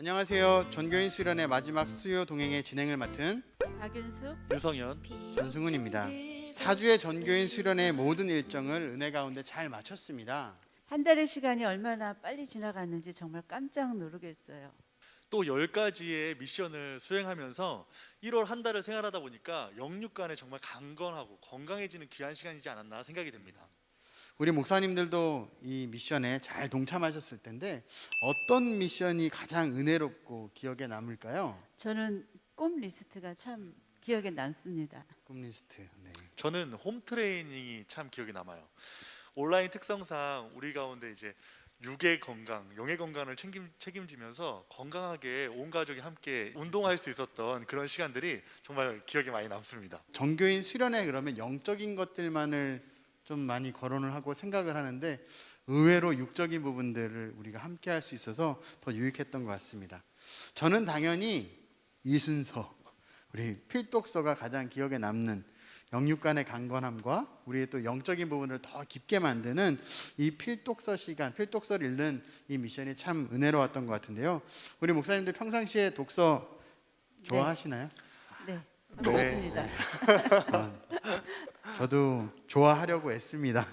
안녕하세요. 전교인 수련의 마지막 수요 동행의 진행을 맡은 박윤숙, 유성현, 전승훈입니다. 4주의 전교인 수련의 모든 일정을 은혜 가운데 잘 마쳤습니다. 한 달의 시간이 얼마나 빨리 지나갔는지 정말 깜짝 놀라겠어요. 또 10가지의 미션을 수행하면서 1월 한 달을 생활하다 보니까 영육간에 정말 강건하고 건강해지는 귀한 시간이지 않았나 생각이 됩니다. 우리 목사님들도 이 미션에 잘 동참하셨을 텐데 어떤 미션이 가장 은혜롭고 기억에 남을까요? 저는 꿈 리스트가 참 기억에 남습니다. 꿈 리스트. 네. 저는 홈 트레이닝이 참 기억에 남아요. 온라인 특성상 우리 가운데 이제 육의 건강, 영의 건강을 책임지면서 건강하게 온 가족이 함께 운동할 수 있었던 그런 시간들이 정말 기억에 많이 남습니다. 전교인 수련회 그러면 영적인 것들만을 좀 많이 거론을 하고 생각을 하는데 의외로 육적인 부분들을 우리가 함께 할 수 있어서 더 유익했던 것 같습니다. 저는 당연히 이순서, 우리 필독서가 가장 기억에 남는 영육간의 강건함과 우리의 또 영적인 부분을 더 깊게 만드는 이 필독서 시간, 필독서를 읽는 이 미션이 참 은혜로웠던 것 같은데요. 우리 목사님들 평상시에 독서 좋아하시나요? 네, 네. 반갑습니다. 저도 좋아하려고 애씁니다.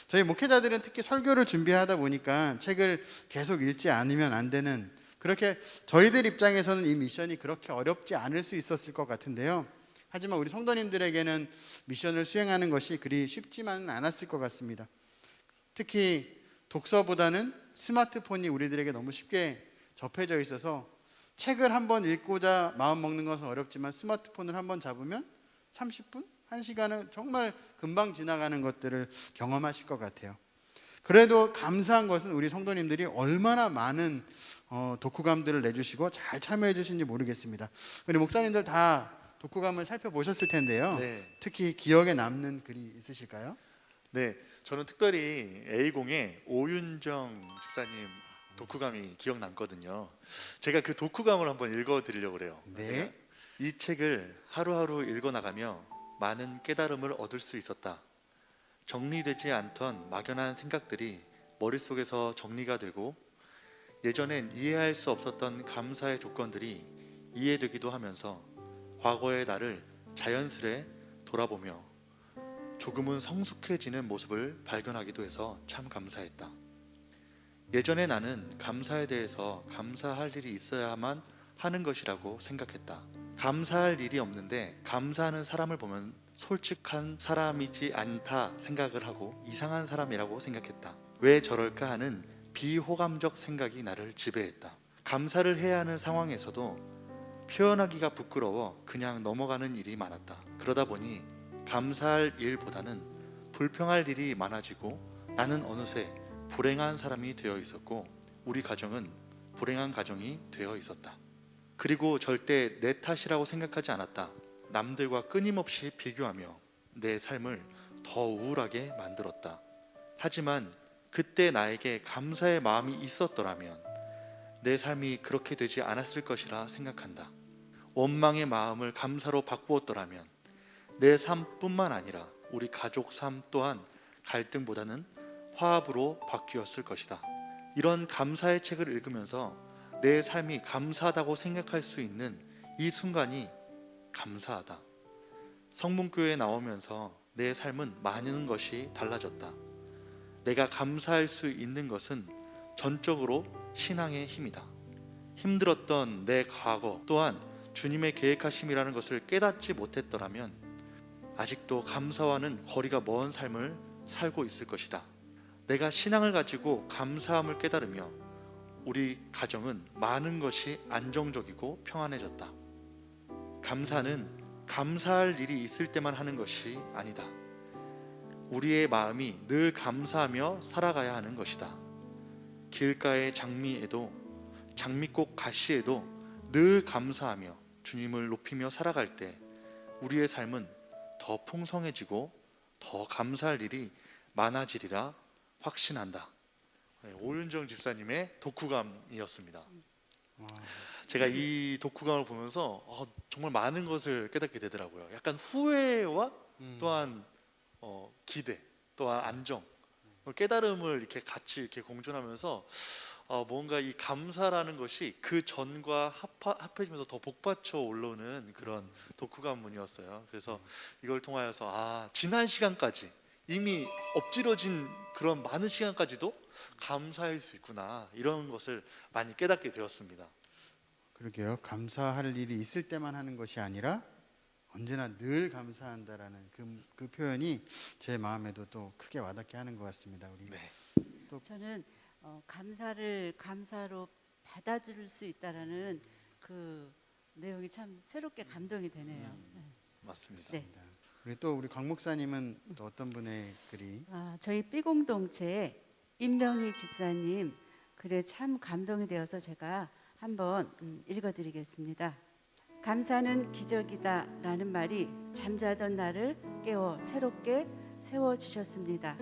저희 목회자들은 특히 설교를 준비하다 보니까 책을 계속 읽지 않으면 안 되는, 그렇게 저희들 입장에서는 이 미션이 그렇게 어렵지 않을 수 있었을 것 같은데요. 하지만 우리 성도님들에게는 미션을 수행하는 것이 그리 쉽지만은 않았을 것 같습니다. 특히 독서보다는 스마트폰이 우리들에게 너무 쉽게 접해져 있어서 책을 한번 읽고자 마음 먹는 것은 어렵지만 스마트폰을 한번 잡으면 30분? 1시간은 정말 금방 지나가는 것들을 경험하실 것 같아요. 그래도 감사한 것은 우리 성도님들이 얼마나 많은 독후감들을 내주시고 잘 참여해 주신지 모르겠습니다. 우리 목사님들 다 독후감을 살펴보셨을 텐데요. 네. 특히 기억에 남는 글이 있으실까요? 네, 저는 특별히 A공의 오윤정 집사님 독후감이 기억 남거든요. 제가 그 독후감을 한번 읽어드리려고 그래요. 네. 이 책을 하루하루 읽어나가며 많은 깨달음을 얻을 수 있었다. 정리되지 않던 막연한 생각들이 머릿속에서 정리가 되고 예전엔 이해할 수 없었던 감사의 조건들이 이해되기도 하면서 과거의 나를 자연스레 돌아보며 조금은 성숙해지는 모습을 발견하기도 해서 참 감사했다. 예전에 나는 감사에 대해서 감사할 일이 있어야만 하는 것이라고 생각했다. 감사할 일이 없는데 감사하는 사람을 보면 솔직한 사람이지 않다 생각을 하고 이상한 사람이라고 생각했다. 왜 저럴까 하는 비호감적 생각이 나를 지배했다. 감사를 해야 하는 상황에서도 표현하기가 부끄러워 그냥 넘어가는 일이 많았다. 그러다 보니 감사할 일보다는 불평할 일이 많아지고 나는 어느새 불행한 사람이 되어 있었고 우리 가정은 불행한 가정이 되어 있었다. 그리고 절대 내 탓이라고 생각하지 않았다. 남들과 끊임없이 비교하며 내 삶을 더 우울하게 만들었다. 하지만 그때 나에게 감사의 마음이 있었더라면 내 삶이 그렇게 되지 않았을 것이라 생각한다. 원망의 마음을 감사로 바꾸었더라면 내 삶뿐만 아니라 우리 가족 삶 또한 갈등보다는 화합으로 바뀌었을 것이다. 이런 감사의 책을 읽으면서 내 삶이 감사하다고 생각할 수 있는 이 순간이 감사하다. 성문교회에 나오면서 내 삶은 많은 것이 달라졌다. 내가 감사할 수 있는 것은 전적으로 신앙의 힘이다. 힘들었던 내 과거 또한 주님의 계획하심이라는 것을 깨닫지 못했더라면 아직도 감사와는 거리가 먼 삶을 살고 있을 것이다. 내가 신앙을 가지고 감사함을 깨달으며 우리 가정은 많은 것이 안정적이고 평안해졌다. 감사는 감사할 일이 있을 때만 하는 것이 아니다. 우리의 마음이 늘 감사하며 살아가야 하는 것이다. 길가의 장미에도 장미꽃 가시에도 늘 감사하며 주님을 높이며 살아갈 때 우리의 삶은 더 풍성해지고 더 감사할 일이 많아지리라 확신한다. 오윤정 집사님의 독후감이었습니다. 제가 이 독후감을 보면서 정말 많은 것을 깨닫게 되더라고요. 약간 후회와 또한 기대, 또한 안정, 깨달음을 이렇게 같이 이렇게 공존하면서 뭔가 이 감사라는 것이 그 전과 합해지면서 더 복받쳐 올라오는 그런 독후감문이었어요. 그래서 이걸 통하여서 지난 시간까지 이미 엎질러진 그런 많은 시간까지도 감사할 수 있구나, 이런 것을 많이 깨닫게 되었습니다. 그러게요. 감사할 일이 있을 때만 하는 것이 아니라 언제나 늘 감사한다라는 그 표현이 제 마음에도 또 크게 와닿게 하는 것 같습니다. 우리 네. 저는 감사를 감사로 받아들일 수 있다라는 그 내용이 참 새롭게 감동이 되네요. 네. 맞습니다. 네. 우리 또 우리 곽 목사님은 또 어떤 분의 글이 저희 B공동체의 임명희 집사님 글에 참 감동이 되어서 제가 한번 읽어드리겠습니다. 감사는 기적이다라는 말이 잠자던 나를 깨워 새롭게 세워주셨습니다.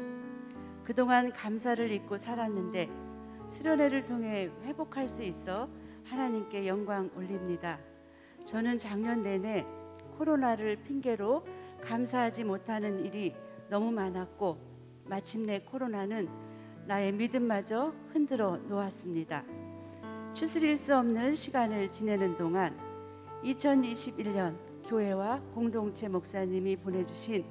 그동안 감사를 잊고 살았는데 수련회를 통해 회복할 수 있어 하나님께 영광 올립니다. 저는 작년 내내 코로나를 핑계로 감사하지 못하는 일이 너무 많았고 마침내 코로나는 나의 믿음마저 흔들어 놓았습니다. 추스릴 수 없는 시간을 지내는 동안 2021년 교회와 공동체 목사님이 보내주신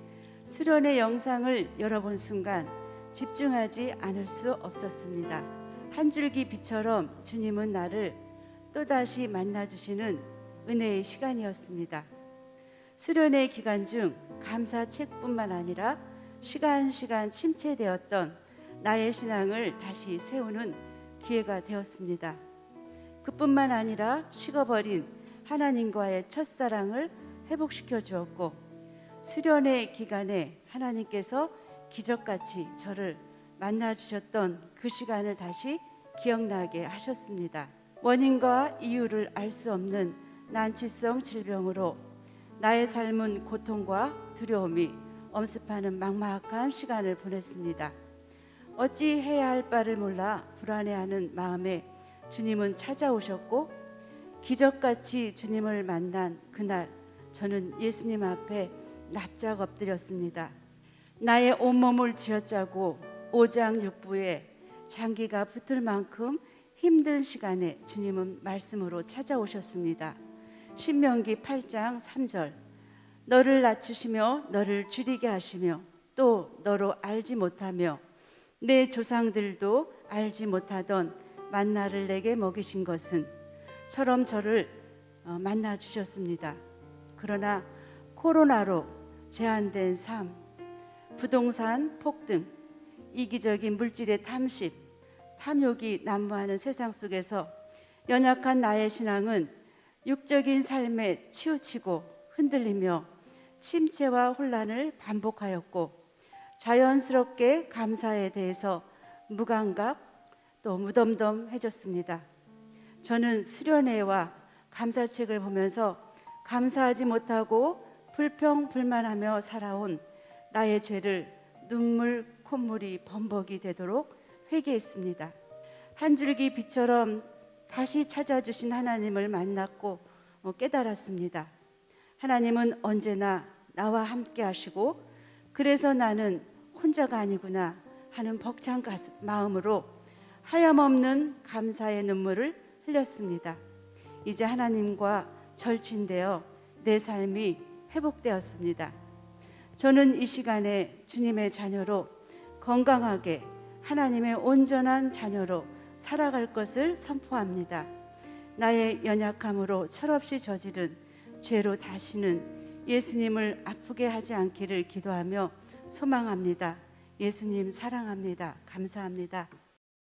수련회 영상을 열어본 순간 집중하지 않을 수 없었습니다. 한 줄기 빛처럼 주님은 나를 또다시 만나주시는 은혜의 시간이었습니다. 수련회 기간 중 감사책뿐만 아니라 시간 침체되었던 나의 신앙을 다시 세우는 기회가 되었습니다. 그뿐만 아니라 식어버린 하나님과의 첫사랑을 회복시켜 주었고 수련회 기간에 하나님께서 기적같이 저를 만나주셨던 그 시간을 다시 기억나게 하셨습니다. 원인과 이유를 알 수 없는 난치성 질병으로 나의 삶은 고통과 두려움이 엄습하는 막막한 시간을 보냈습니다. 어찌 해야 할 바를 몰라 불안해하는 마음에 주님은 찾아오셨고 기적같이 주님을 만난 그날 저는 예수님 앞에 납작 엎드렸습니다. 나의 온몸을 쥐어짜고 오장육부에 장기가 붙을 만큼 힘든 시간에 주님은 말씀으로 찾아오셨습니다. 신명기 8장 3절 너를 낮추시며 너를 줄이게 하시며 또 너로 알지 못하며 내 조상들도 알지 못하던 만나를 내게 먹이신 것은 처럼 저를 만나 주셨습니다. 그러나 코로나로 제한된 삶, 부동산 폭등, 이기적인 물질의 탐식, 탐욕이 난무하는 세상 속에서 연약한 나의 신앙은 육적인 삶에 치우치고 흔들리며 침체와 혼란을 반복하였고 자연스럽게 감사에 대해서 무감각 또 무덤덤해졌습니다. 저는 수련회와 감사책을 보면서 감사하지 못하고 불평불만하며 살아온 나의 죄를 눈물 콧물이 범벅이 되도록 회개했습니다. 한 줄기 빛처럼 다시 찾아주신 하나님을 만났고 깨달았습니다. 하나님은 언제나 나와 함께 하시고 그래서 나는 혼자가 아니구나 하는 벅찬 마음으로 하염없는 감사의 눈물을 흘렸습니다. 이제 하나님과 절친되어 내 삶이 회복되었습니다. 저는 이 시간에 주님의 자녀로 건강하게 하나님의 온전한 자녀로 살아갈 것을 선포합니다. 나의 연약함으로 철없이 저지른 죄로 다시는 예수님을 아프게 하지 않기를 기도하며 소망합니다. 예수님 사랑합니다. 감사합니다.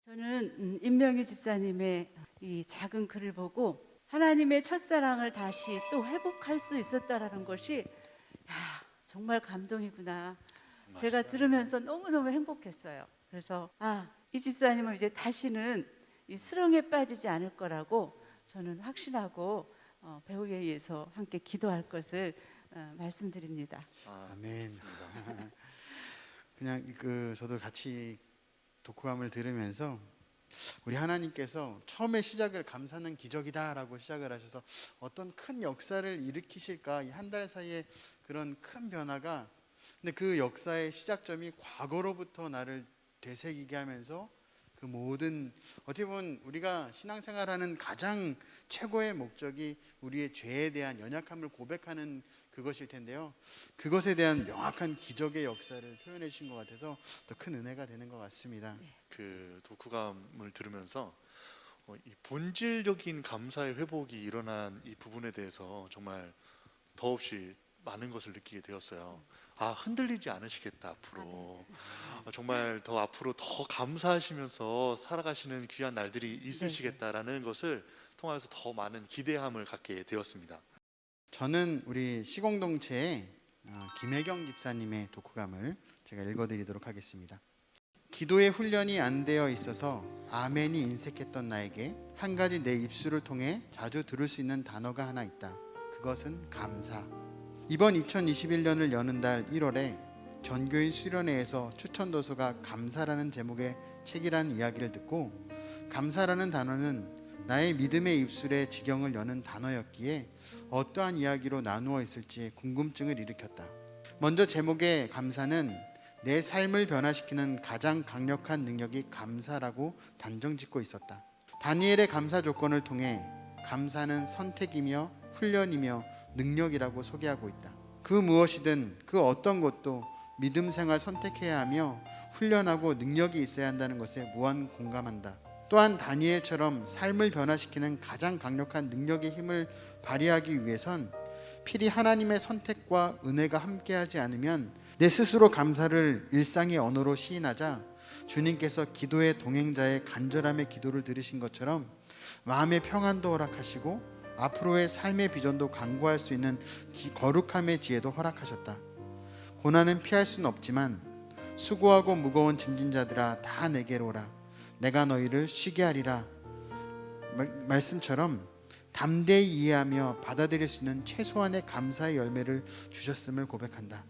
저는 임명희 집사님의 이 작은 글을 보고 하나님의 첫사랑을 다시 또 회복할 수 있었다라는 것이 정말 감동이구나. 제가 들으면서 너무너무 행복했어요. 그래서 이 집사님은 이제 다시는 이 수렁에 빠지지 않을 거라고 저는 확신하고 배우에 의해서 함께 기도할 것을 말씀드립니다. 아멘. 그냥 저도 같이 독후감을 들으면서 우리 하나님께서 처음에 시작을 감사는 기적이다라고 시작을 하셔서 어떤 큰 역사를 일으키실까, 이 한 달 사이에 그런 큰 변화가, 근데 그 역사의 시작점이 과거로부터 나를 되새기게 하면서 그 모든 어떻게 보면 우리가 신앙생활하는 가장 최고의 목적이 우리의 죄에 대한 연약함을 고백하는 그것일 텐데요. 그것에 대한 명확한 기적의 역사를 표현해 주신 것 같아서 더 큰 은혜가 되는 것 같습니다. 그 독후감을 들으면서 이 본질적인 감사의 회복이 일어난 이 부분에 대해서 정말 더없이 많은 것을 느끼게 되었어요. 아, 흔들리지 않으시겠다 앞으로. 정말 더 앞으로 더 감사하시면서 살아가시는 귀한 날들이 있으시겠다라는 것을 통해서 더 많은 기대함을 갖게 되었습니다. 저는 우리 시공동체의 김혜경 집사님의 독후감을 제가 읽어드리도록 하겠습니다. 기도의 훈련이 안 되어 있어서 아멘이 인색했던 나에게 한 가지 내 입술을 통해 자주 들을 수 있는 단어가 하나 있다. 그것은 감사. 이번 2021년을 여는 달 1월에 전교인 수련회에서 추천도서가 감사라는 제목의 책이라는 이야기를 듣고, 감사라는 단어는 나의 믿음의 입술에 지경을 여는 단어였기에 어떠한 이야기로 나누어 있을지 궁금증을 일으켰다. 먼저 제목의 감사는 내 삶을 변화시키는 가장 강력한 능력이 감사라고 단정짓고 있었다. 다니엘의 감사 조건을 통해 감사는 선택이며 훈련이며 능력이라고 소개하고 있다. 그 무엇이든 그 어떤 것도 믿음 생활 선택해야 하며 훈련하고 능력이 있어야 한다는 것에 무한 공감한다. 또한 다니엘처럼 삶을 변화시키는 가장 강력한 능력의 힘을 발휘하기 위해선 필히 하나님의 선택과 은혜가 함께하지 않으면 내 스스로 감사를 일상의 언어로 시인하자 주님께서 기도의 동행자의 간절함의 기도를 들으신 것처럼 마음의 평안도 허락하시고 앞으로의 삶의 비전도 강구할 수 있는 거룩함의 지혜도 허락하셨다. 고난은 피할 수는 없지만 수고하고 무거운 짐진 자들아 다 내게로 오라. 내가 너희를 쉬게 하리라. 말씀처럼 담대히 이해하며 받아들일 수 있는 최소한의 감사의 열매를 주셨음을 고백한다.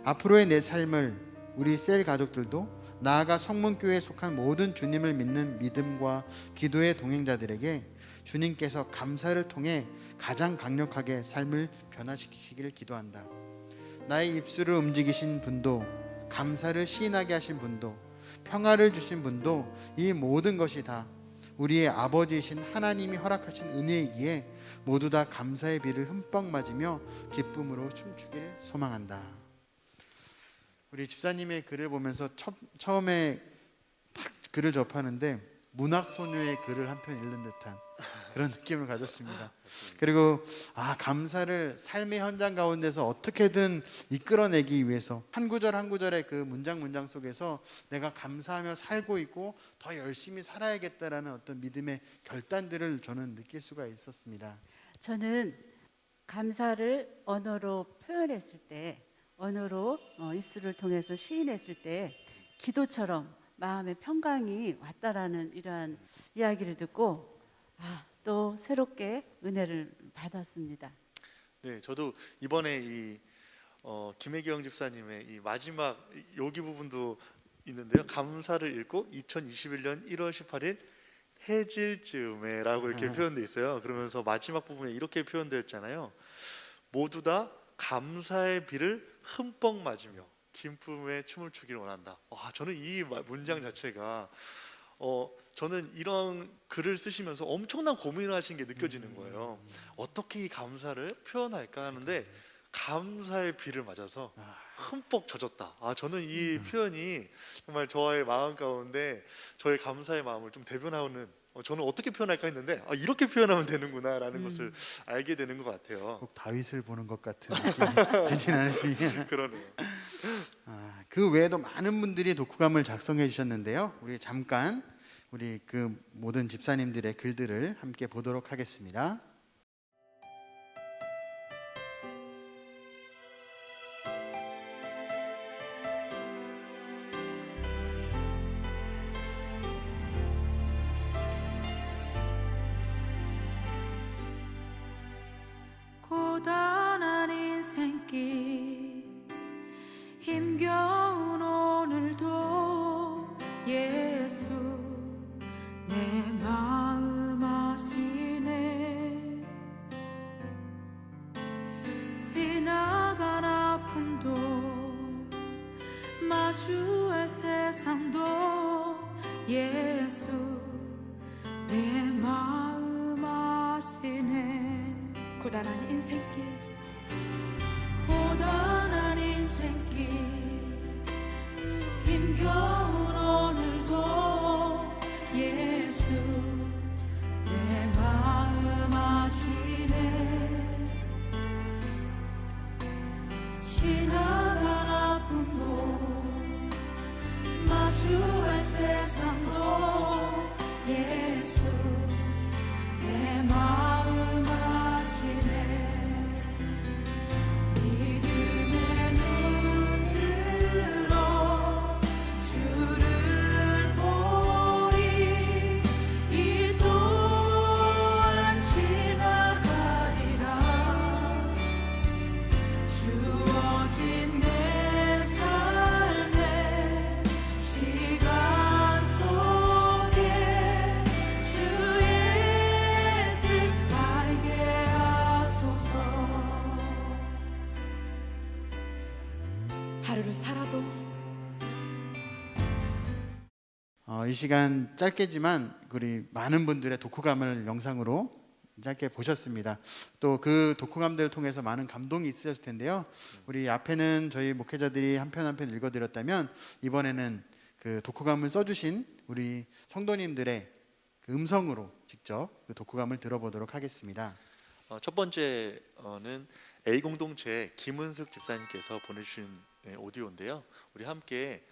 앞으로의 내 삶을 우리 셀 가족들도 나아가 성문교회에 속한 모든 주님을 믿는 믿음과 기도의 동행자들에게 주님께서 감사를 통해 가장 강력하게 삶을 변화시키시기를 기도한다. 나의 입술을 움직이신 분도, 감사를 시인하게 하신 분도, 평화를 주신 분도, 이 모든 것이 다 우리의 아버지이신 하나님이 허락하신 은혜이기에 모두 다 감사의 비를 흠뻑 맞으며 기쁨으로 춤추길 소망한다. 우리 집사님의 글을 보면서 처음에 딱 글을 접하는데 문학소녀의 글을 한 편 읽는 듯한 그런 느낌을 가졌습니다. 그리고 감사를 삶의 현장 가운데서 어떻게든 이끌어내기 위해서 한 구절 한 구절의 그 문장 속에서 내가 감사하며 살고 있고 더 열심히 살아야겠다라는 어떤 믿음의 결단들을 저는 느낄 수가 있었습니다. 저는 감사를 언어로 표현했을 때, 언어로 입술을 통해서 시인했을 때 기도처럼 마음의 평강이 왔다라는 이러한 이야기를 듣고 또 새롭게 은혜를 받았습니다. 네, 저도 이번에 이 김혜경 집사님의 이 마지막 여기 부분도 있는데요. 감사를 읽고 2021년 1월 18일 해질 즈음에라고 이렇게 표현되어 있어요. 그러면서 마지막 부분에 이렇게 표현되어 있잖아요. 모두 다 감사의 비를 흠뻑 맞으며 기쁨의 춤을 추기를 원한다. 저는 이 문장 자체가 저는 이런 글을 쓰시면서 엄청난 고민을 하신 게 느껴지는 거예요. 어떻게 이 감사를 표현할까 하는데 감사의 비를 맞아서 흠뻑 젖었다. 저는 이 표현이 정말 저의 마음 가운데 저의 감사의 마음을 좀 대변하는, 저는 어떻게 표현할까 했는데 이렇게 표현하면 되는구나라는 것을 알게 되는 것 같아요. 꼭 다윗을 보는 것 같은 느낌이 들진 않으시나요? 그러네요. 그 외에도 많은 분들이 독후감을 작성해 주셨는데요. 우리 잠깐 우리 그 모든 집사님들의 글들을 함께 보도록 하겠습니다. 고단한 인생길 힘겨운 오늘도 예수 내 마음 아시네. 예수 내 마음 아시네. 고단한 인생길 고단한 인생길 힘겨운 오늘도 예수 내 마음 아시네. 지나간 아픔도 마주할 세상도 예수 내 마음 아시네. 믿음의 눈 들어 주를 보리. 이 또한 지나가리라. 주어진 내 삶의 시간 속에 주의 뜻 알게 하소서. 하루를 살아도 이 시간 짧게지만 우리 많은 분들의 독후감을 영상으로 짧게 보셨습니다. 또 그 독후감들을 통해서 많은 감동이 있으셨을 텐데요. 우리 앞에는 저희 목회자들이 한 편 한 편 읽어드렸다면 이번에는 그 독후감을 써주신 우리 성도님들의 그 음성으로 직접 그 독후감을 들어보도록 하겠습니다. 첫 번째는 A 공동체 김은숙 집사님께서 보내주신 오디오인데요. 우리 함께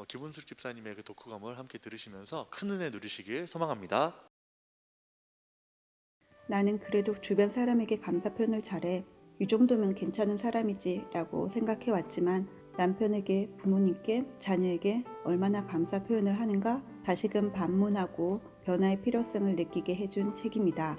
김은숙 집사님의 그 독후감을 함께 들으시면서 큰 은혜 누리시길 소망합니다. 나는 그래도 주변 사람에게 감사 표현을 잘해. 이 정도면 괜찮은 사람이지 라고 생각해 왔지만 남편에게, 부모님께, 자녀에게 얼마나 감사 표현을 하는가 다시금 반문하고 변화의 필요성을 느끼게 해준 책입니다.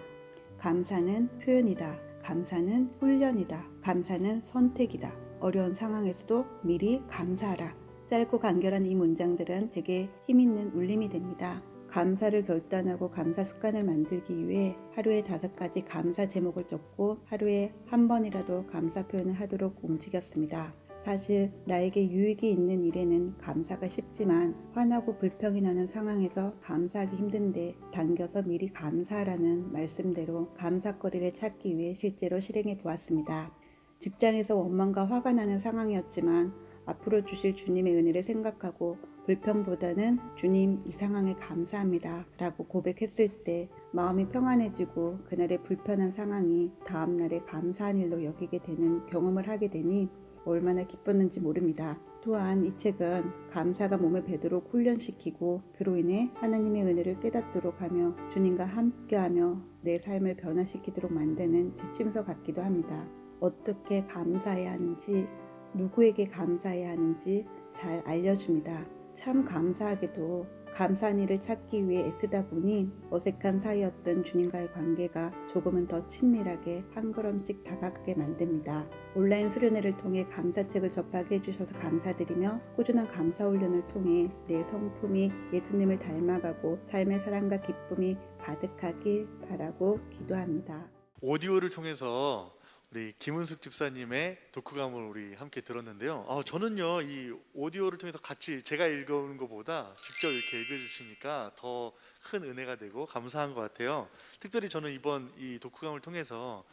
감사는 표현이다. 감사는 훈련이다. 감사는 선택이다. 어려운 상황에서도 미리 감사하라. 짧고 간결한 이 문장들은 되게 힘있는 울림이 됩니다. 감사를 결단하고 감사 습관을 만들기 위해 하루에 5가지 감사 제목을 적고 하루에 한 번이라도 감사 표현을 하도록 움직였습니다. 사실 나에게 유익이 있는 일에는 감사가 쉽지만 화나고 불평이 나는 상황에서 감사하기 힘든데 당겨서 미리 감사하라는 말씀대로 감사거리를 찾기 위해 실제로 실행해 보았습니다. 직장에서 원망과 화가 나는 상황이었지만 앞으로 주실 주님의 은혜를 생각하고 불평보다는 주님 이 상황에 감사합니다 라고 고백했을 때 마음이 평안해지고 그날의 불편한 상황이 다음날에 감사한 일로 여기게 되는 경험을 하게 되니 얼마나 기뻤는지 모릅니다. 또한 이 책은 감사가 몸에 배도록 훈련시키고 그로 인해 하나님의 은혜를 깨닫도록 하며 주님과 함께하며 내 삶을 변화시키도록 만드는 지침서 같기도 합니다. 어떻게 감사해야 하는지 누구에게 감사해야 하는지 잘 알려줍니다. 참 감사하게도 감사한 일을 찾기 위해 애쓰다 보니 어색한 사이였던 주님과의 관계가 조금은 더 친밀하게 한 걸음씩 다가가게 만듭니다. 온라인 수련회를 통해 감사책을 접하게 해주셔서 감사드리며 꾸준한 감사훈련을 통해 내 성품이 예수님을 닮아가고 삶의 사랑과 기쁨이 가득하길 바라고 기도합니다. 오디오를 통해서 우리 김은숙 집사님의 독후감을 우리 함께 들었는데요. 저는요 이 오디오를 통해서 같이 제가 읽어오는 것보다 직접 이렇게 읽어주시니까 더 큰 은혜가 되고 감사한 것 같아요. 특별히 저는 이번 이 독후감을 통해서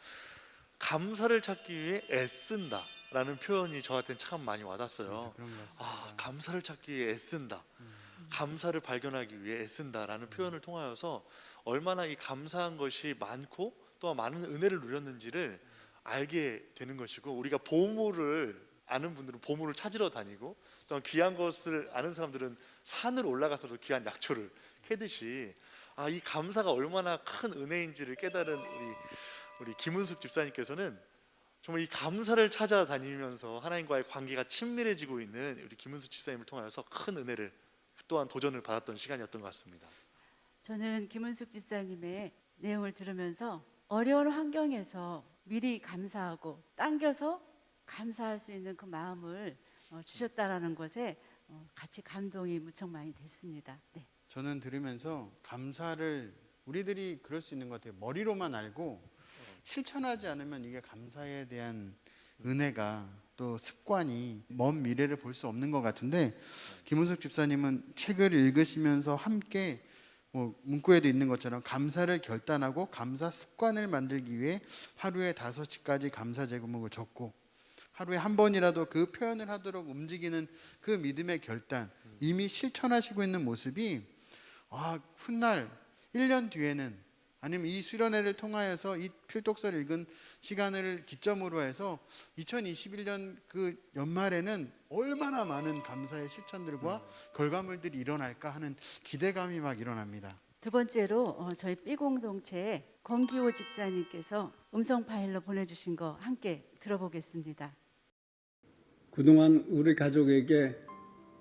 감사를 찾기 위해 애쓴다라는 표현이 저한테는 참 많이 와닿았어요. 그런 것 같습니다. 감사를 찾기 위해 애쓴다. 감사를 발견하기 위해 애쓴다라는 표현을 통하여서 얼마나 이 감사한 것이 많고 또 많은 은혜를 누렸는지를 알게 되는 것이고, 우리가 보물을 아는 분들은 보물을 찾으러 다니고 또 귀한 것을 아는 사람들은 산을 올라가서도 귀한 약초를 캐듯이 이 감사가 얼마나 큰 은혜인지를 깨달은 우리 김은숙 집사님께서는 정말 이 감사를 찾아다니면서 하나님과의 관계가 친밀해지고 있는 우리 김은숙 집사님을 통하여서 큰 은혜를 또한 도전을 받았던 시간이었던 것 같습니다. 저는 김은숙 집사님의 내용을 들으면서 어려운 환경에서 미리 감사하고 당겨서 감사할 수 있는 그 마음을 주셨다라는 것에 같이 감동이 무척 많이 됐습니다. 네. 저는 들으면서 감사를 우리들이 그럴 수 있는 것 같아요. 머리로만 알고 실천하지 않으면 이게 감사에 대한 은혜가 또 습관이 먼 미래를 볼 수 없는 것 같은데 김은숙 집사님은 책을 읽으시면서 함께 뭐 문구에도 있는 것처럼 감사를 결단하고 감사 습관을 만들기 위해 하루에 5시까지 감사 제목을 적고 하루에 한 번이라도 그 표현을 하도록 움직이는 그 믿음의 결단 이미 실천하시고 있는 모습이 훗날 1년 뒤에는 아니면 이 수련회를 통하여서 이 필독서를 읽은 시간을 기점으로 해서 2021년 그 연말에는 얼마나 많은 감사의 실천들과 결과물들이 일어날까 하는 기대감이 막 일어납니다. 두 번째로 저희 B 공동체에 권기호 집사님께서 음성 파일로 보내주신 거 함께 들어보겠습니다. 그동안 우리 가족에게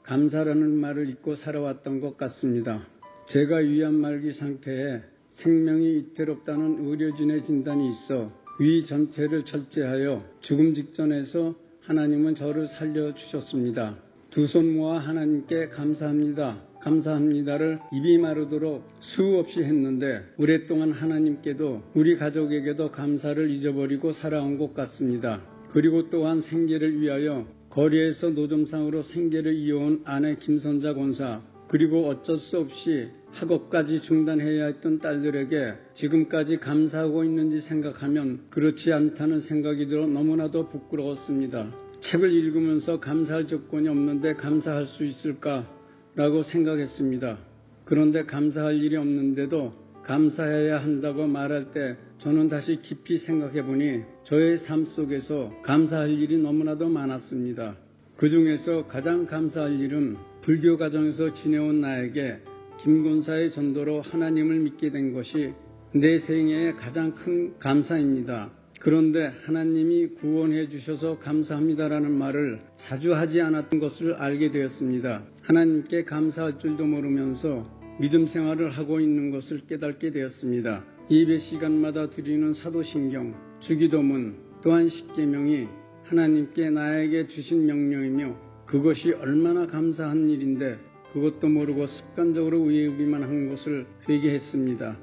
감사라는 말을 잊고 살아왔던 것 같습니다. 제가 위암 말기 상태에 생명이 이태롭다는 의료진의 진단이 있어 위 전체를 절제하여 죽음 직전에서 하나님은 저를 살려주셨습니다. 두 손 모아 하나님께 감사합니다. 감사합니다를 입이 마르도록 수없이 했는데 오랫동안 하나님께도 우리 가족에게도 감사를 잊어버리고 살아온 것 같습니다. 그리고 또한 생계를 위하여 거리에서 노점상으로 생계를 이어온 아내 김선자 권사 그리고 어쩔 수 없이 학업까지 중단해야 했던 딸들에게 지금까지 감사하고 있는지 생각하면 그렇지 않다는 생각이 들어 너무나도 부끄러웠습니다. 책을 읽으면서 감사할 조건이 없는데 감사할 수 있을까라고 생각했습니다. 그런데 감사할 일이 없는데도 감사해야 한다고 말할 때 저는 다시 깊이 생각해보니 저의 삶 속에서 감사할 일이 너무나도 많았습니다. 그 중에서 가장 감사할 일은 불교 가정에서 지내온 나에게 김권사의 전도로 하나님을 믿게 된 것이 내 생애의 가장 큰 감사입니다. 그런데 하나님이 구원해 주셔서 감사합니다라는 말을 자주 하지 않았던 것을 알게 되었습니다. 하나님께 감사할 줄도 모르면서 믿음 생활을 하고 있는 것을 깨닫게 되었습니다. 예배 시간마다 드리는 사도신경, 주기도문, 또한 십계명이 하나님께 나에게 주신 명령이며 그것이 얼마나 감사한 일인데 그것도 모르고 습관적으로 외우기만 한 것을 회개했습니다.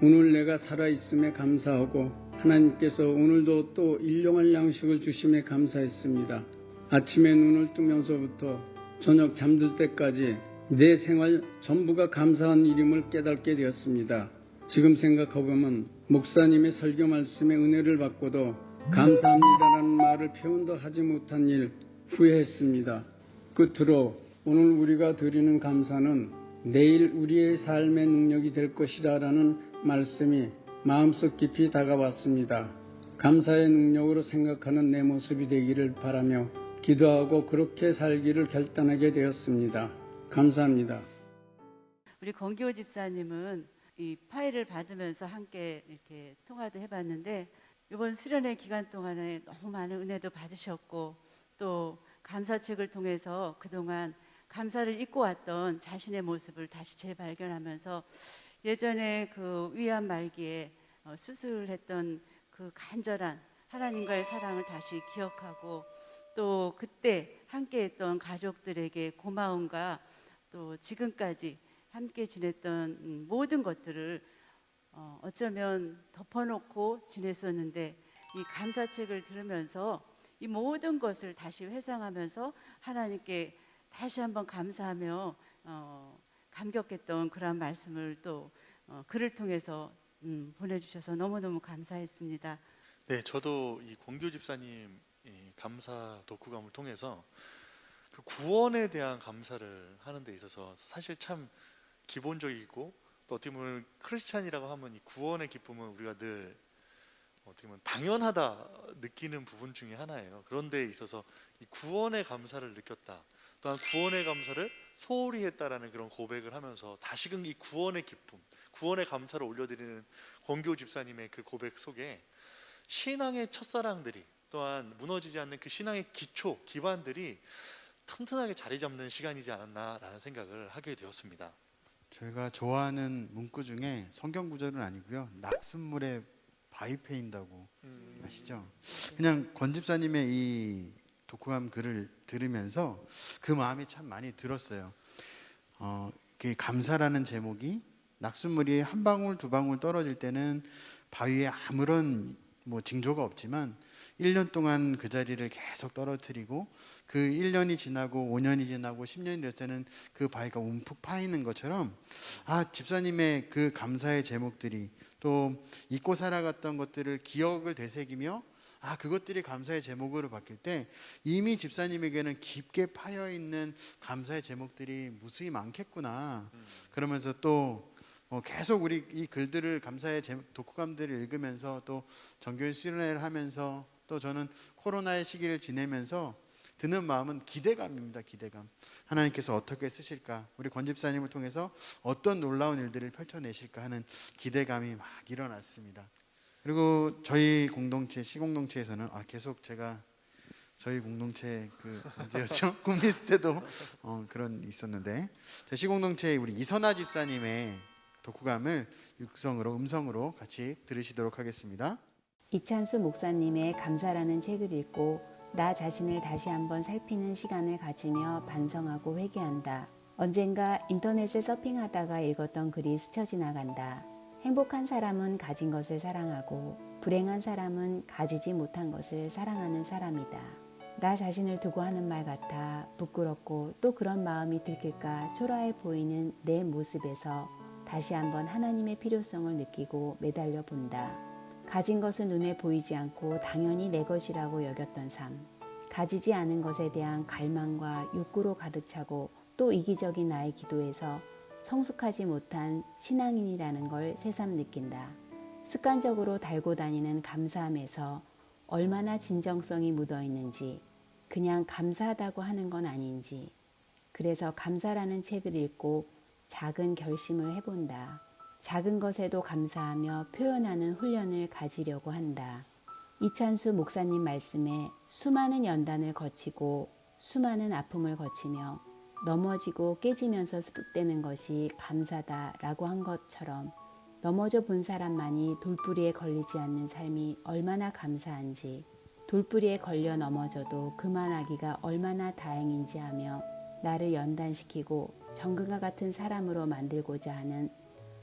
오늘 내가 살아있음에 감사하고 하나님께서 오늘도 또 일용할 양식을 주심에 감사했습니다. 아침에 눈을 뜨면서부터 저녁 잠들 때까지 내 생활 전부가 감사한 일임을 깨닫게 되었습니다. 지금 생각해보면 목사님의 설교 말씀에 은혜를 받고도 감사합니다라는 말을 표현도 하지 못한 일 후회했습니다. 끝으로 오늘 우리가 드리는 감사는 내일 우리의 삶의 능력이 될 것이다라는 말씀이 마음속 깊이 다가왔습니다. 감사의 능력으로 생각하는 내 모습이 되기를 바라며 기도하고 그렇게 살기를 결단하게 되었습니다. 감사합니다. 우리 권기호 집사님은 이 파일을 받으면서 함께 이렇게 통화도 해봤는데 이번 수련회 기간 동안에 너무 많은 은혜도 받으셨고 또 감사책을 통해서 그동안 감사를 잊고 왔던 자신의 모습을 다시 재발견하면서 예전에 그 위암 말기에 수술했던 그 간절한 하나님과의 사랑을 다시 기억하고 또 그때 함께했던 가족들에게 고마움과 또 지금까지 함께 지냈던 모든 것들을 어쩌면 덮어놓고 지냈었는데 이 감사책을 들으면서 이 모든 것을 다시 회상하면서 하나님께 다시 한번 감사하며 감격했던 그런 말씀을 또 글을 통해서 보내주셔서 너무너무 감사했습니다. 네, 저도 이 권기호 집사님 이 감사 독후감을 통해서 그 구원에 대한 감사를 하는 데 있어서 사실 참 기본적이고 또 어떻게 보면 크리스찬이라고 하면 이 구원의 기쁨은 우리가 늘 어떻게 보면 당연하다 느끼는 부분 중에 하나예요. 그런 데 있어서 이 구원의 감사를 느꼈다. 또한 구원의 감사를 소홀히 했다라는 그런 고백을 하면서 다시금 이 구원의 기쁨, 구원의 감사를 올려드리는 권기호 집사님의 그 고백 속에 신앙의 첫사랑들이 또한 무너지지 않는 그 신앙의 기초, 기반들이 튼튼하게 자리 잡는 시간이지 않았나라는 생각을 하게 되었습니다. 저희가 좋아하는 문구 중에 성경 구절은 아니고요. 낙숫물에 바위 패인다고 아시죠? 그냥 권 집사님의 이 독후감 글을 들으면서 그 마음이 참 많이 들었어요. 그 감사라는 제목이 낙숫물이 한 방울 두 방울 떨어질 때는 바위에 아무런 뭐 징조가 없지만 1년 동안 그 자리를 계속 떨어뜨리고 그 1년이 지나고 5년이 지나고 10년이 됐을 때는 그 바위가 움푹 파이는 것처럼 집사님의 그 감사의 제목들이 또 잊고 살아갔던 것들을 기억을 되새기며 그것들이 감사의 제목으로 바뀔 때 이미 집사님에게는 깊게 파여 있는 감사의 제목들이 무수히 많겠구나. 그러면서 또 계속 우리 이 글들을 감사의 독후감들을 읽으면서 또 정교인 수련회를 하면서 또 저는 코로나의 시기를 지내면서 드는 마음은 기대감입니다. 기대감. 하나님께서 어떻게 쓰실까? 우리 권 집사님을 통해서 어떤 놀라운 일들을 펼쳐내실까 하는 기대감이 막 일어났습니다. 그리고 저희 공동체 시공동체에서는 계속 제가 저희 공동체 그 언제였죠? 꿈미스 때도 그런 있었는데 저희 시공동체 우리 이선아 집사님의 독후감을 음성으로 같이 들으시도록 하겠습니다. 이찬수 목사님의 감사라는 책을 읽고 나 자신을 다시 한번 살피는 시간을 가지며 반성하고 회개한다. 언젠가 인터넷을 서핑하다가 읽었던 글이 스쳐 지나간다. 행복한 사람은 가진 것을 사랑하고 불행한 사람은 가지지 못한 것을 사랑하는 사람이다. 나 자신을 두고 하는 말 같아 부끄럽고 또 그런 마음이 들킬까 초라해 보이는 내 모습에서 다시 한번 하나님의 필요성을 느끼고 매달려 본다. 가진 것은 눈에 보이지 않고 당연히 내 것이라고 여겼던 삶. 가지지 않은 것에 대한 갈망과 욕구로 가득 차고 또 이기적인 나의 기도에서 성숙하지 못한 신앙인이라는 걸 새삼 느낀다. 습관적으로 달고 다니는 감사함에서 얼마나 진정성이 묻어 있는지, 그냥 감사하다고 하는 건 아닌지, 그래서 감사라는 책을 읽고 작은 결심을 해본다. 작은 것에도 감사하며 표현하는 훈련을 가지려고 한다. 이찬수 목사님 말씀에 수많은 연단을 거치고 수많은 아픔을 거치며 넘어지고 깨지면서 습득되는 것이 감사다라고 한 것처럼 넘어져 본 사람만이 돌부리에 걸리지 않는 삶이 얼마나 감사한지, 돌부리에 걸려 넘어져도 그만하기가 얼마나 다행인지 하며 나를 연단시키고 정금과 같은 사람으로 만들고자 하는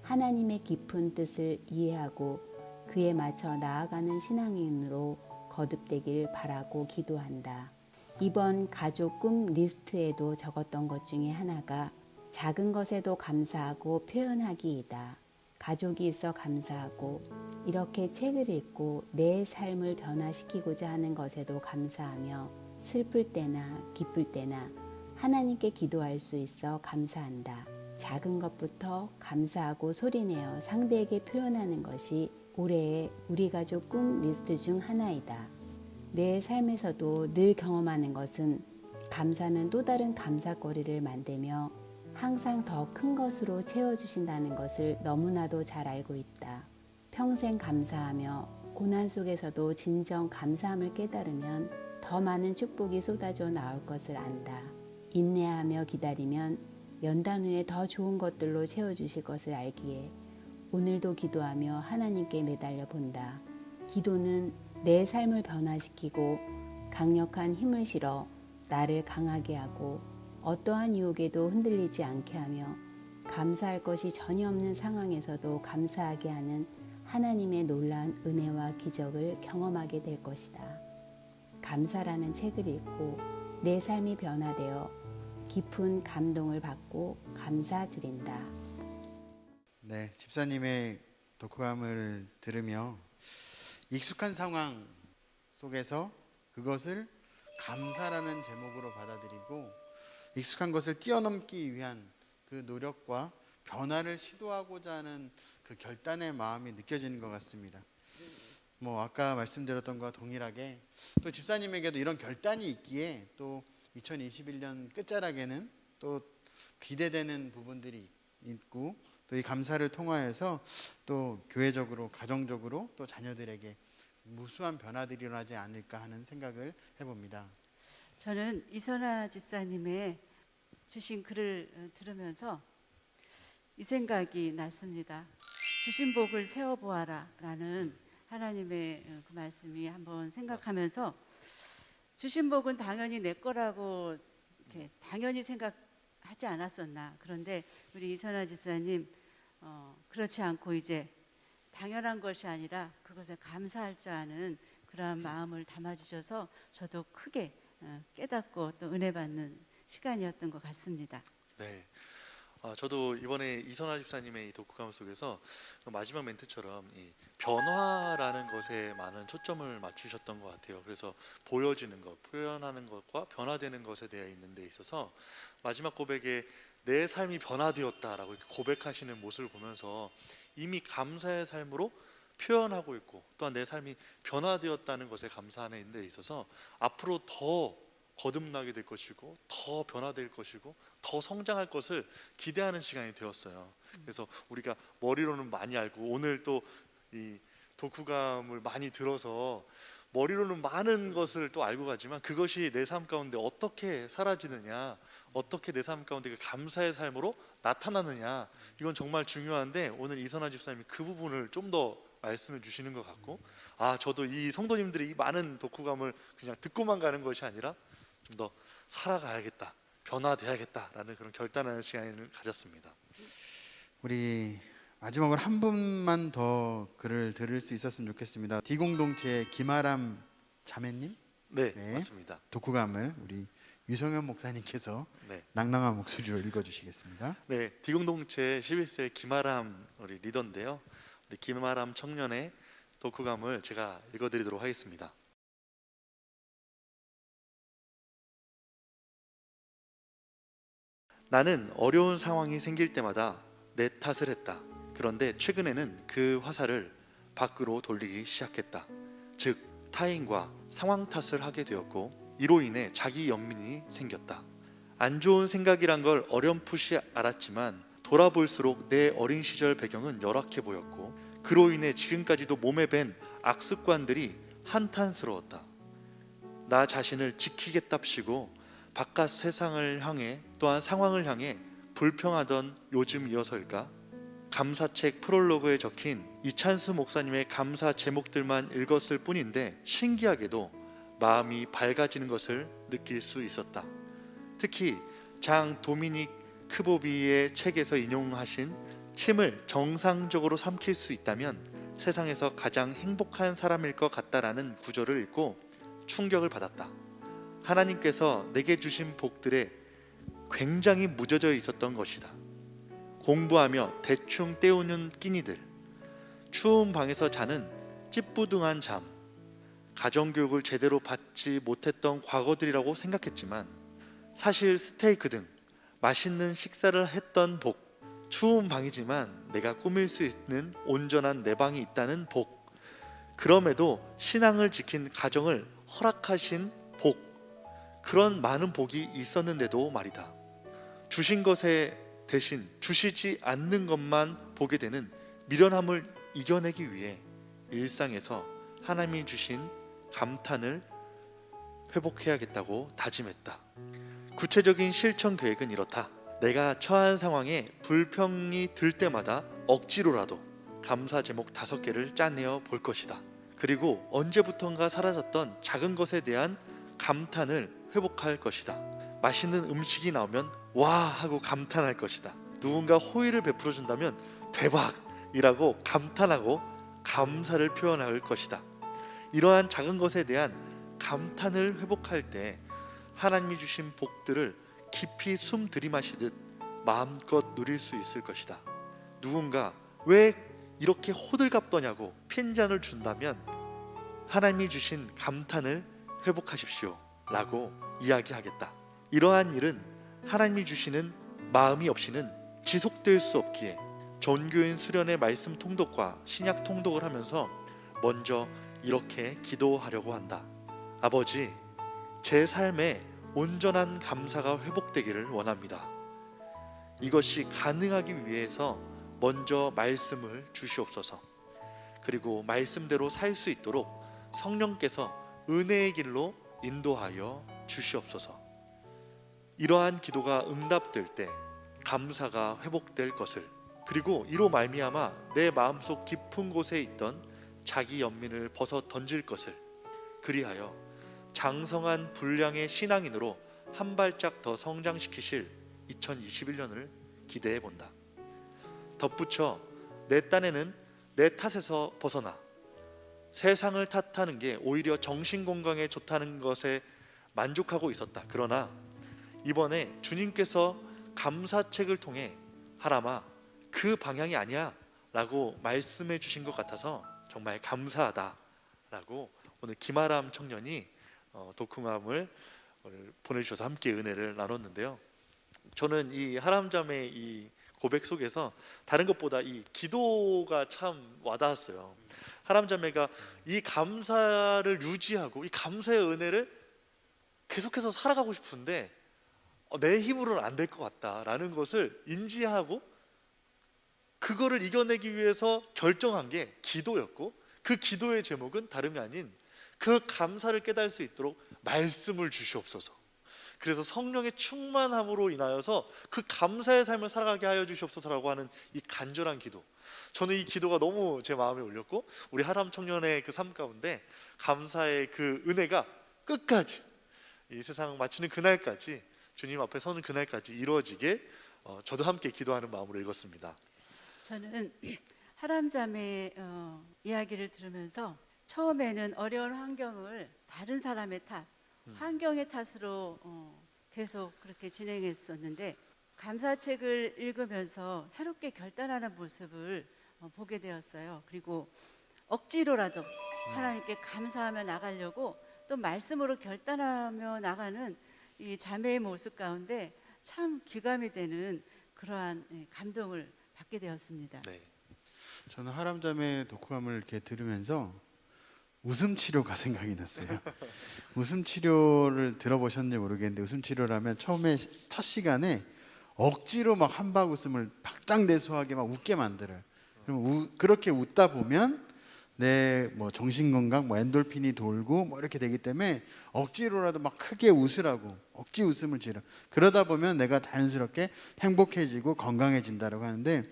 하나님의 깊은 뜻을 이해하고 그에 맞춰 나아가는 신앙인으로 거듭되길 바라고 기도한다. 이번 가족 꿈 리스트에도 적었던 것 중에 하나가 작은 것에도 감사하고 표현하기이다. 가족이 있어 감사하고 이렇게 책을 읽고 내 삶을 변화시키고자 하는 것에도 감사하며 슬플 때나 기쁠 때나 하나님께 기도할 수 있어 감사한다. 작은 것부터 감사하고 소리내어 상대에게 표현하는 것이 올해의 우리 가족 꿈 리스트 중 하나이다. 내 삶에서도 늘 경험하는 것은 감사는 또 다른 감사거리를 만들며 항상 더 큰 것으로 채워주신다는 것을 너무나도 잘 알고 있다. 평생 감사하며 고난 속에서도 진정 감사함을 깨달으면 더 많은 축복이 쏟아져 나올 것을 안다. 인내하며 기다리면 연단 후에 더 좋은 것들로 채워주실 것을 알기에 오늘도 기도하며 하나님께 매달려 본다. 기도는 내 삶을 변화시키고 강력한 힘을 실어 나를 강하게 하고 어떠한 유혹에도 흔들리지 않게 하며 감사할 것이 전혀 없는 상황에서도 감사하게 하는 하나님의 놀라운 은혜와 기적을 경험하게 될 것이다. 감사라는 책을 읽고 내 삶이 변화되어 깊은 감동을 받고 감사드린다. 네, 집사님의 독후감을 들으며 익숙한 상황 속에서 그것을 감사라는 제목으로 받아들이고 익숙한 것을 뛰어넘기 위한 그 노력과 변화를 시도하고자 하는 그 결단의 마음이 느껴지는 것 같습니다. 아까 말씀드렸던 것과 동일하게 또 집사님에게도 이런 결단이 있기에 또 2021년 끝자락에는 또 기대되는 부분들이 있고 또 이 감사를 통하여서 또 교회적으로 가정적으로 또 자녀들에게 무수한 변화들이 일어나지 않을까 하는 생각을 해봅니다. 저는 이선아 집사님의 주신 글을 들으면서 이 생각이 났습니다. 주신 복을 세워보아라 라는 하나님의 그 말씀이 한번 생각하면서 주신 복은 당연히 내 거라고 이렇게 당연히 생각하지 않았었나. 그런데 우리 이선아 집사님 그렇지 않고 이제 당연한 것이 아니라 그것에 감사할 줄 아는 그러한 마음을 담아주셔서 저도 크게 깨닫고 또 은혜 받는 시간이었던 것 같습니다. 네. 저도 이번에 이선화 집사님의 이 독후감 속에서 마지막 멘트처럼 이 변화라는 것에 많은 초점을 맞추셨던 것 같아요. 그래서 보여지는 것, 표현하는 것과 변화되는 것에 대해 있는 데 있어서 마지막 고백에 내 삶이 변화되었다라고 이렇게 고백하시는 모습을 보면서 이미 감사의 삶으로 표현하고 있고 또한 내 삶이 변화되었다는 것에 감사하는 데 있어서 앞으로 더 거듭나게 될 것이고 더 변화될 것이고 더 성장할 것을 기대하는 시간이 되었어요. 그래서 우리가 머리로는 많이 알고 오늘 또 이 독후감을 많이 들어서 머리로는 많은 것을 또 알고 가지만 그것이 내 삶 가운데 어떻게 사라지느냐, 어떻게 내 삶 가운데 그 감사의 삶으로 나타나느냐, 이건 정말 중요한데 오늘 이선화 집사님이 그 부분을 좀 더 말씀해 주시는 것 같고, 저도 이 성도님들이 이 많은 독후감을 그냥 듣고만 가는 것이 아니라 좀 더 살아가야겠다, 변화돼야겠다라는 그런 결단하는 시간을 가졌습니다. 우리 마지막으로 한 분만 더 글을 들을 수 있었으면 좋겠습니다. D공동체 김아람 자매님, 네, 네. 맞습니다. 독후감을 우리 유성현 목사님께서 네, 낭랑한 목소리로 읽어주시겠습니다. 네, D공동체 11세 김아람 우리 리더인데요. 우리 김아람 청년의 독후감을 제가 읽어드리도록 하겠습니다. 나는 어려운 상황이 생길 때마다 내 탓을 했다. 그런데 최근에는 그 화살을 밖으로 돌리기 시작했다. 즉 타인과 상황 탓을 하게 되었고 이로 인해 자기 연민이 생겼다. 안 좋은 생각이란 걸 어렴풋이 알았지만 돌아볼수록 내 어린 시절 배경은 열악해 보였고 그로 인해 지금까지도 몸에 밴 악습관들이 한탄스러웠다. 나 자신을 지키겠답시고 바깥 세상을 향해 또한 상황을 향해 불평하던 요즘이어서일까? 감사책 프롤로그에 적힌 이찬수 목사님의 감사 제목들만 읽었을 뿐인데 신기하게도 마음이 밝아지는 것을 느낄 수 있었다. 특히 장 도미닉 크보비의 책에서 인용하신 침을 정상적으로 삼킬 수 있다면 세상에서 가장 행복한 사람일 것 같다라는 구절을 읽고 충격을 받았다. 하나님께서 내게 주신 복들에 굉장히 무뎌져 있었던 것이다. 공부하며 대충 때우는 끼니들, 추운 방에서 자는 찌뿌둥한 잠, 가정교육을 제대로 받지 못했던 과거들이라고 생각했지만 사실 스테이크 등 맛있는 식사를 했던 복, 추운 방이지만 내가 꾸밀 수 있는 온전한 내 방이 있다는 복, 그럼에도 신앙을 지킨 가정을 허락하신 복, 그런 많은 복이 있었는데도 말이다. 주신 것에 대신 주시지 않는 것만 보게 되는 미련함을 이겨내기 위해 일상에서 하나님이 주신 감탄을 회복해야겠다고 다짐했다. 구체적인 실천 계획은 이렇다. 내가 처한 상황에 불평이 들 때마다 억지로라도 감사 제목 5개를 짜내어 볼 것이다. 그리고 언제부턴가 사라졌던 작은 것에 대한 감탄을 회복할 것이다. 맛있는 음식이 나오면 와 하고 감탄할 것이다. 누군가 호의를 베풀어 준다면 대박이라고 감탄하고 감사를 표현할 것이다. 이러한 작은 것에 대한 감탄을 회복할 때 하나님이 주신 복들을 깊이 숨 들이마시듯 마음껏 누릴 수 있을 것이다. 누군가 왜 이렇게 호들갑 떠냐고 핀잔을 준다면 하나님이 주신 감탄을 회복하십시오 라고 이야기하겠다. 이러한 일은 하나님이 주시는 마음이 없이는 지속될 수 없기에 전교인 수련의 말씀 통독과 신약 통독을 하면서 먼저 이렇게 기도하려고 한다. 아버지, 제 삶에 온전한 감사가 회복되기를 원합니다. 이것이 가능하기 위해서 먼저 말씀을 주시옵소서. 그리고 말씀대로 살 수 있도록 성령께서 은혜의 길로 인도하여 주시옵소서. 이러한 기도가 응답될 때 감사가 회복될 것을, 그리고 이로 말미암아 내 마음속 깊은 곳에 있던 자기 연민을 벗어 던질 것을, 그리하여 장성한 분량의 신앙인으로 한 발짝 더 성장시키실 2021년을 기대해 본다. 덧붙여 내 딴에는 내 탓에서 벗어나 세상을 탓하는 게 오히려 정신 건강에 좋다는 것에 만족하고 있었다. 그러나 이번에 주님께서 감사책을 통해 하람아 그 방향이 아니야 라고 말씀해 주신 것 같아서 정말 감사하다라고 오늘 김아람 청년이 독후감을 오늘 보내주셔서 함께 은혜를 나눴는데요. 저는 이 하람자매 이 고백 속에서 다른 것보다 이 기도가 참 와닿았어요. 하람자매가 이 감사를 유지하고 이 감사의 은혜를 계속해서 살아가고 싶은데 내 힘으로는 안 될 것 같다라는 것을 인지하고 그거를 이겨내기 위해서 결정한 게 기도였고, 그 기도의 제목은 다름이 아닌 그 감사를 깨달을 수 있도록 말씀을 주시옵소서. 그래서 성령의 충만함으로 인하여서 그 감사의 삶을 살아가게 하여 주시옵소서라고 하는 이 간절한 기도, 저는 이 기도가 너무 제 마음에 울렸고, 우리 하람 청년의 그 삶 가운데 감사의 그 은혜가 끝까지 이 세상 마치는 그날까지, 주님 앞에 서는 그날까지 이루어지게 저도 함께 기도하는 마음으로 읽었습니다. 저는 하람자매의 이야기를 들으면서 처음에는 어려운 환경을 다른 사람의 탓, 환경의 탓으로 계속 그렇게 진행했었는데, 감사책을 읽으면서 새롭게 결단하는 모습을 보게 되었어요. 그리고 억지로라도 하나님께 감사하며 나가려고 또 말씀으로 결단하며 나가는 이 자매의 모습 가운데 참 귀감이 되는 그러한 감동을 받게 되었습니다. 네. 저는 하람자매 독후감을 이렇게 들으면서 웃음 치료가 생각이 났어요. 웃음 치료를 들어보셨는지 모르겠는데, 웃음 치료라면 처음에 첫 시간에 억지로 막 한박 웃음을 박장대소하게 막 웃게 만들어요. 그럼 그렇게 웃다 보면 내 뭐 정신 건강, 뭐 엔돌핀이 돌고 뭐 이렇게 되기 때문에 억지로라도 막 크게 웃으라고 억지 웃음을 지르. 그러다 보면 내가 자연스럽게 행복해지고 건강해진다라고 하는데,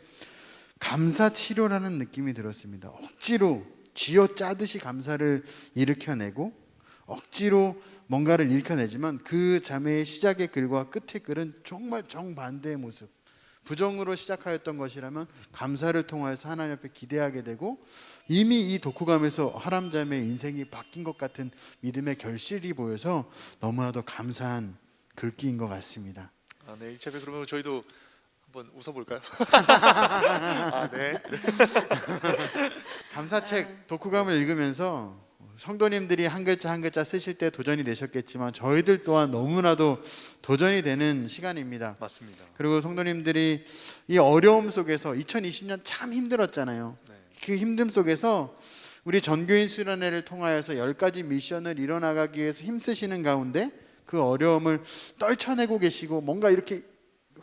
감사 치료라는 느낌이 들었습니다. 억지로 쥐어 짜듯이 감사를 일으켜내고 억지로 뭔가를 일으켜내지만 그 자매의 시작의 글과 끝의 글은 정말 정반대의 모습. 부정으로 시작하였던 것이라면 감사를 통하여서 하나님 앞에 기대하게 되고, 이미 이 독후감에서 하람자매의 인생이 바뀐 것 같은 믿음의 결실이 보여서 너무나도 감사한 글귀인 것 같습니다. 네, 이참에 그러면 저희도 한번 웃어볼까요? 네. 감사책 독후감을 읽으면서 성도님들이 한 글자 한 글자 쓰실 때 도전이 되셨겠지만, 저희들 또한 너무나도 도전이 되는 시간입니다. 맞습니다. 그리고 성도님들이 이 어려움 속에서 2020년 참 힘들었잖아요. 네. 그 힘듦 속에서 우리 전교인 수련회를 통하여서 10가지 미션을 이뤄나가기 위해서 힘쓰시는 가운데 그 어려움을 떨쳐내고 계시고 뭔가 이렇게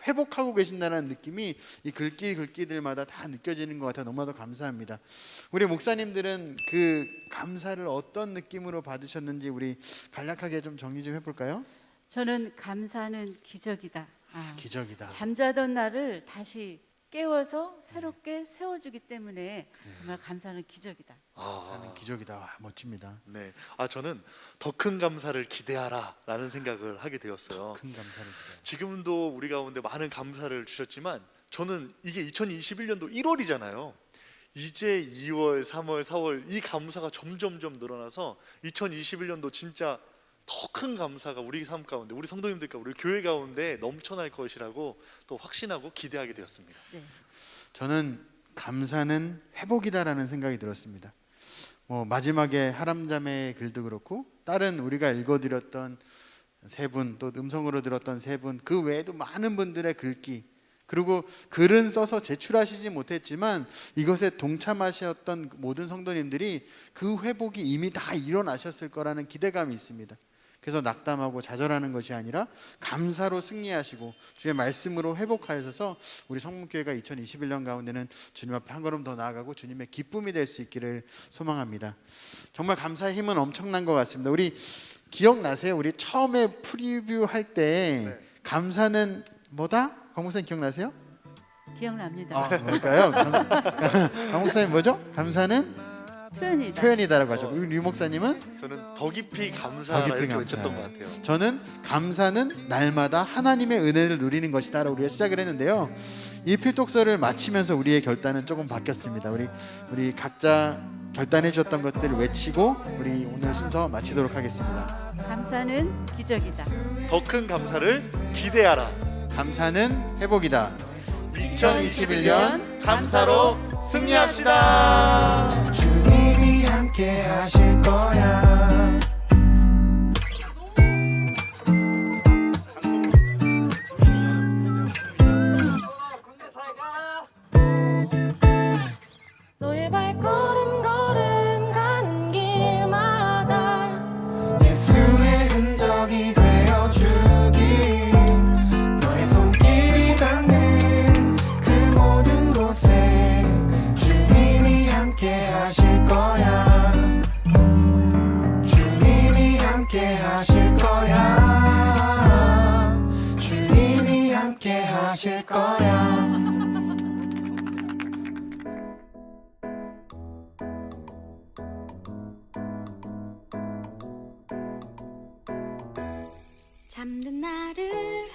회복하고 계신다는 느낌이 이 글귀들마다 다 느껴지는 것 같아 너무나도 감사합니다. 우리 목사님들은 그 감사를 어떤 느낌으로 받으셨는지 우리 간략하게 좀 정리 좀 해볼까요? 저는 감사는 기적이다. 기적이다. 잠자던 나를 다시 깨워서 새롭게 세워주기 때문에 정말 감사는 기적이다. 감사는 기적이다. 와, 멋집니다. 네. 저는 더 큰 감사를 기대하라라는 생각을 하게 되었어요. 큰 감사를 기대하라. 지금도 우리 가운데 많은 감사를 주셨지만, 저는 이게 2021년도 1월이잖아요. 이제 2월, 3월, 4월 이 감사가 점점 늘어나서 2021년도 진짜 더 큰 감사가 우리 삶 가운데, 우리 성도님들과 우리 교회 가운데 넘쳐날 것이라고 또 확신하고 기대하게 되었습니다. 네. 저는 감사는 회복이다라는 생각이 들었습니다. 마지막에 하람자매의 글도 그렇고 다른 우리가 읽어드렸던 세 분, 또 음성으로 들었던 세 분, 그 외에도 많은 분들의 글귀, 그리고 글은 써서 제출하시지 못했지만 이것에 동참하셨던 모든 성도님들이 그 회복이 이미 다 일어나셨을 거라는 기대감이 있습니다. 그래서 낙담하고 좌절하는 것이 아니라 감사로 승리하시고 주의 말씀으로 회복하셔서 우리 성문교회가 2021년 가운데는 주님 앞에 한 걸음 더 나아가고 주님의 기쁨이 될 수 있기를 소망합니다. 정말 감사의 힘은 엄청난 것 같습니다. 우리 기억나세요? 우리 처음에 프리뷰 할 때 감사는 뭐다? 강 목사님 기억나세요? 기억납니다. 뭘까요? 강 목사님 뭐죠? 감사는 표현이다. 라고 하죠. 우리 류 목사님은 저는 더 깊이 감사하라 더 깊이 이렇게 감사하라. 외쳤던 것 같아요. 저는 감사는 날마다 하나님의 은혜를 누리는 것이다라고 우리가 시작을 했는데요. 이 필독서를 마치면서 우리의 결단은 조금 바뀌었습니다. 우리 각자 결단해 주셨던 것들을 외치고 우리 오늘 순서 마치도록 하겠습니다. 감사는 기적이다. 더 큰 감사를 기대하라. 감사는 회복이다. 2021년 감사로 승리합시다. 주님이 함께 하실 거야. 너의 발걸음 걸음 가는 길마다 예수의 흔적이 되어주길. 너의 손길이 닿는 그 모든 곳에 주님이 함께 하실 거야. 주님이 함께 하실 거야. 주님이 함께 하실 거야. 잠든 나를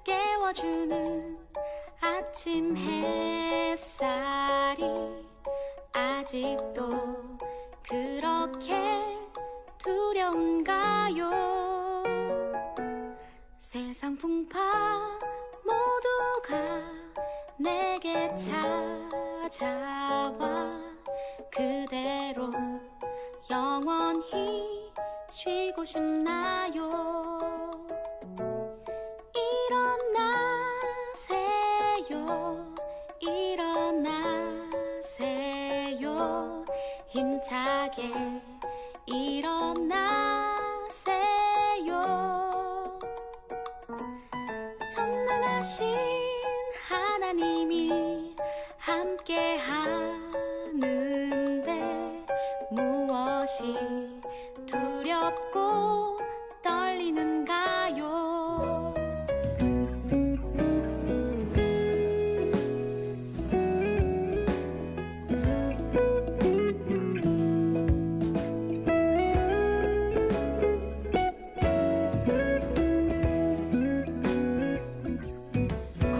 깨워주는 아침 햇살이 아직도 그렇게 두려운가요? 세상 풍파 모두가 내게 찾아와 그대로 영원히 쉬고 싶나요? 일어나세요. 힘차게 일어나세요. 전능하신 하나님이 함께 하는데 무엇이 두렵고 떨리는가요?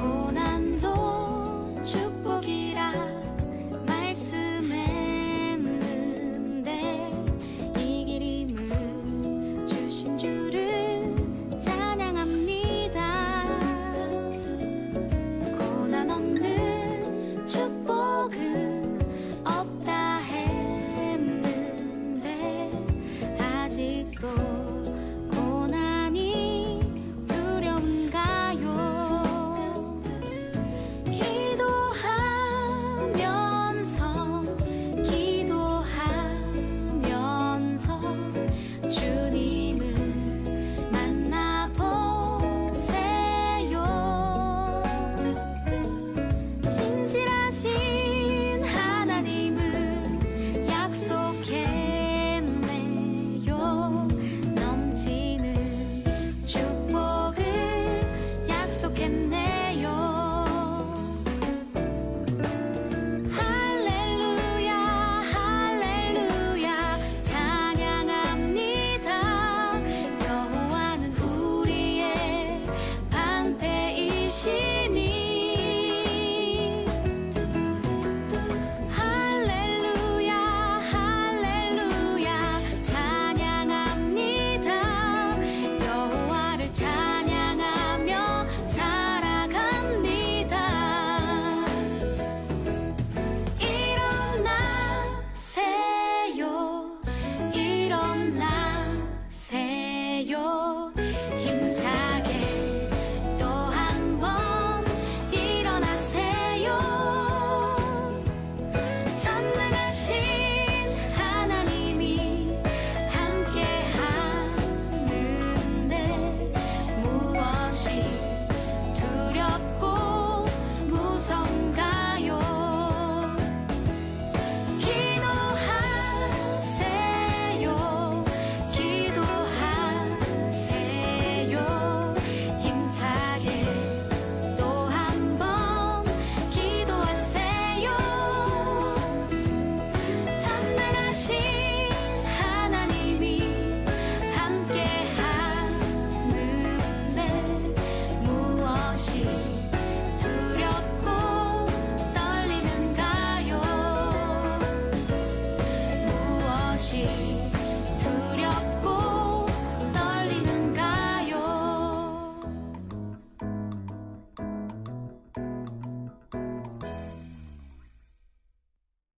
고난도 축복이라 말씀했는데 이 길임을 주신 주를 찬양합니다. 고난 없는 축복은 없다 했는데 아직도 고난이 두려운가요? 기도하면서 주님을 만나보세요. 신실하신 하나님은 약속했네요. 넘치는 축복을 약속했네요. 할렐루야 할렐루야 찬양합니다. 여호와는 우리의 방패이시니 할렐루야 할렐루야 찬양합니다. 여호와를 찬양하며 살아갑니다. 일어나세요. 일어나세요. 힘차게 또 한 번 일어나세요. 전능하신